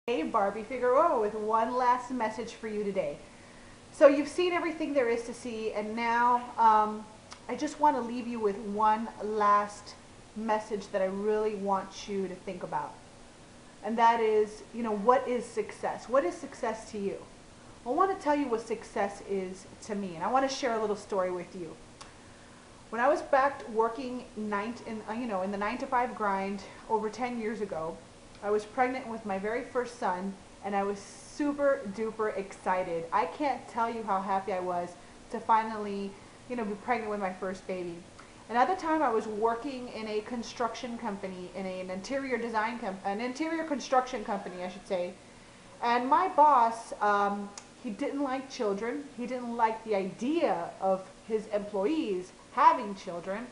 Hey, Barbie Figueroa with one last message for you today. So you've seen everything there is to see, and now I just want to leave you with one last message that I really want you to think about. And that is, what is success? What is success to you? Well, I want to tell you what success is to me, and I want to share a little story with you. When I was back working in the 9 to 5 grind over 10 years ago, I was pregnant with my very first son, and I was super duper excited. I can't tell you how happy I was to finally, be pregnant with my first baby. And at the time, I was working in a construction company, in an interior construction company, I should say. And my boss, he didn't like children. He didn't like the idea of his employees having children.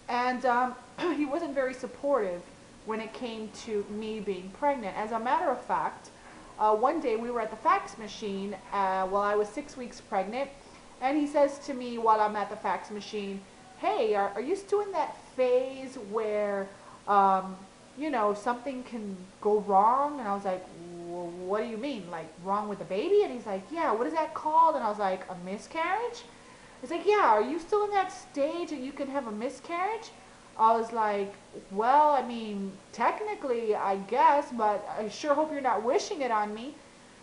And he wasn't very supportive when it came to me being pregnant. As a matter of fact, one day we were at the fax machine while I was 6 weeks pregnant, and he says to me while I'm at the fax machine, "Hey, are you still in that phase where, something can go wrong?" And I was like, well, "What do you mean? Like wrong with the baby?" And he's like, "Yeah, what is that called?" And I was like, "A miscarriage?" He's like, "Yeah, are you still in that stage that you can have a miscarriage?" I was like, "Well, I mean, technically, I guess, but I sure hope you're not wishing it on me."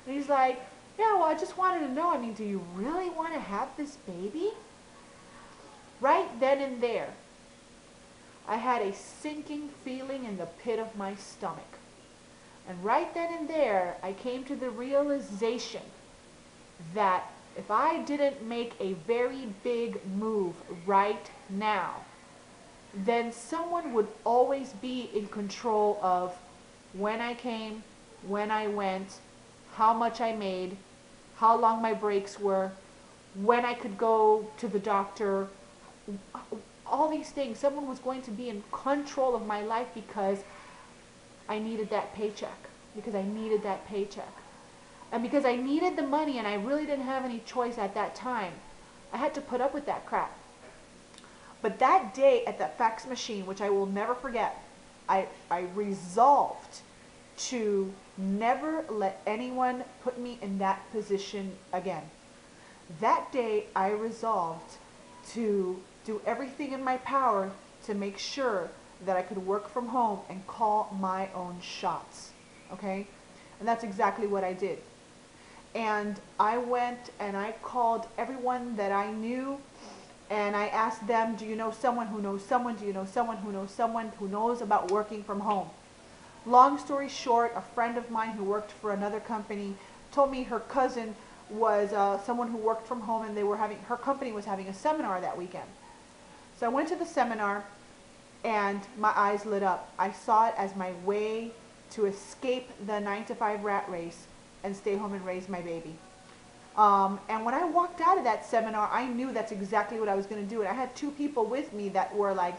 And he's like, "Yeah, well, I just wanted to know, I mean, do you really want to have this baby?" Right then and there, I had a sinking feeling in the pit of my stomach. And right then and there, I came to the realization that if I didn't make a very big move right now, then someone would always be in control of when I came, when I went, how much I made, how long my breaks were, when I could go to the doctor, all these things. Someone was going to be in control of my life because I needed that paycheck. Because I needed that paycheck. And because I needed the money and I really didn't have any choice at that time, I had to put up with that crap. But that day at that fax machine, which I will never forget, I resolved to never let anyone put me in that position again. That day, I resolved to do everything in my power to make sure that I could work from home and call my own shots. Okay? And that's exactly what I did. And I went and I called everyone that I knew, and I asked them, "Do you know someone who knows someone? Do you know someone who knows someone who knows about working from home?" Long story short, a friend of mine who worked for another company told me her cousin was someone who worked from home, and her company was having a seminar that weekend. So I went to the seminar, and my eyes lit up. I saw it as my way to escape the 9 to 5 rat race and stay home and raise my baby. And when I walked out of that seminar, I knew that's exactly what I was going to do. And I had two people with me that were like,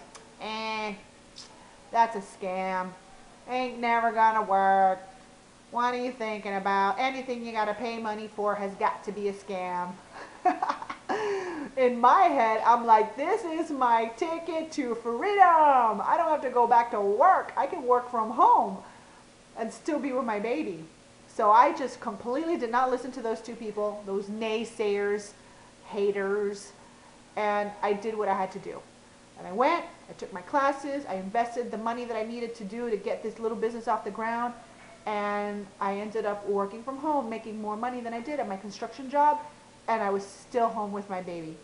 that's a scam. Ain't never going to work. What are you thinking about? Anything you got to pay money for has got to be a scam. In my head, I'm like, this is my ticket to freedom. I don't have to go back to work. I can work from home and still be with my baby. So I just completely did not listen to those two people, those naysayers, haters, and I did what I had to do. And I went, I took my classes, I invested the money that I needed to do to get this little business off the ground, and I ended up working from home, making more money than I did at my construction job, and I was still home with my baby.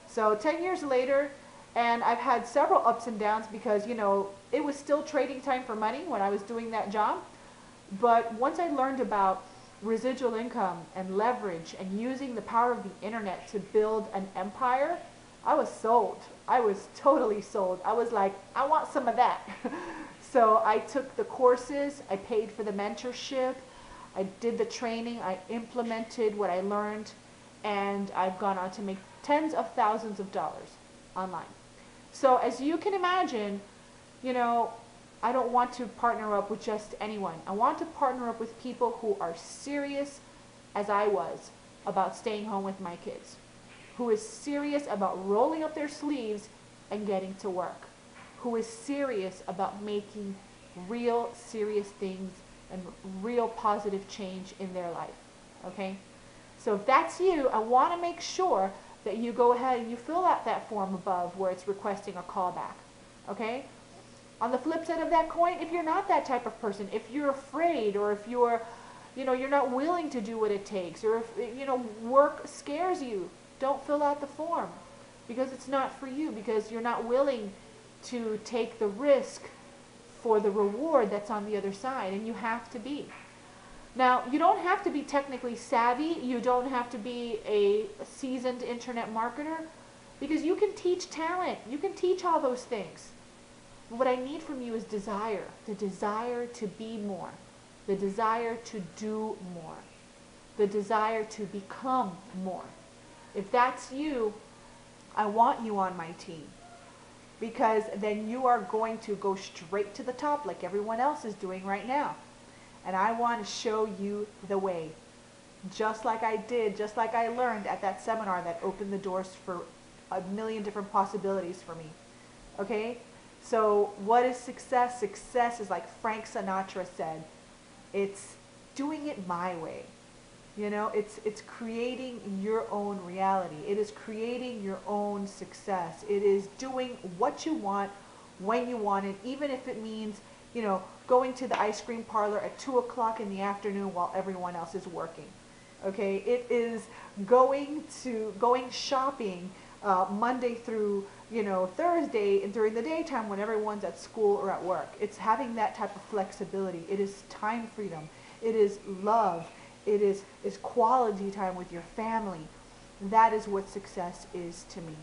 So 10 years later, and I've had several ups and downs because, it was still trading time for money when I was doing that job. But once I learned about residual income and leverage and using the power of the internet to build an empire, I was sold. I was totally sold. I was like, I want some of that. So I took the courses, I paid for the mentorship, I did the training, I implemented what I learned, and I've gone on to make tens of thousands of dollars online. So as you can imagine, I don't want to partner up with just anyone. I want to partner up with people who are serious, as I was, about staying home with my kids. Who is serious about rolling up their sleeves and getting to work. Who is serious about making real serious things and real positive change in their life. Okay? So if that's you, I want to make sure that you go ahead and you fill out that form above where it's requesting a callback. Okay? On the flip side of that coin, if you're not that type of person, if you're afraid, or if you're not willing to do what it takes, or if, work scares you, don't fill out the form, because it's not for you, because you're not willing to take the risk for the reward that's on the other side, and you have to be. Now, you don't have to be technically savvy, you don't have to be a seasoned internet marketer, because you can teach talent, you can teach all those things. What I need from you is desire, the desire to be more, the desire to do more, the desire to become more. If that's you, I want you on my team, because then you are going to go straight to the top like everyone else is doing right now. And I want to show you the way, just like I did, just like I learned at that seminar that opened the doors for a million different possibilities for me. Okay? So what is success? Success is, like Frank Sinatra said, it's doing it my way. It's creating your own reality. It is creating your own success. It is doing what you want when you want it, even if it means, going to the ice cream parlor at 2 o'clock in the afternoon while everyone else is working. Okay? It is going shopping Monday through, Thursday, and during the daytime when everyone's at school or at work. It's having that type of flexibility. It is time freedom. It is love. It is quality time with your family. That is what success is to me.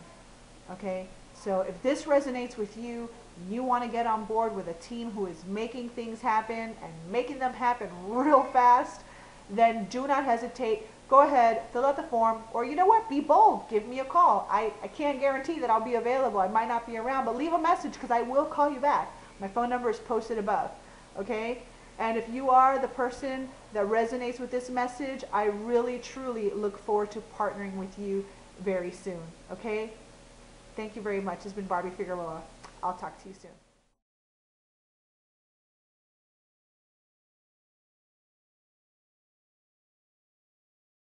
Okay? So if this resonates with you, you want to get on board with a team who is making things happen and making them happen real fast, then do not hesitate. Go ahead, fill out the form, or you know what, be bold, give me a call. I can't guarantee that I'll be available. I might not be around, but leave a message, because I will call you back. My phone number is posted above. Okay? And if you are the person that resonates with this message, I really, truly look forward to partnering with you very soon. Okay? Thank you very much. This has been Barbie Figueroa. I'll talk to you soon.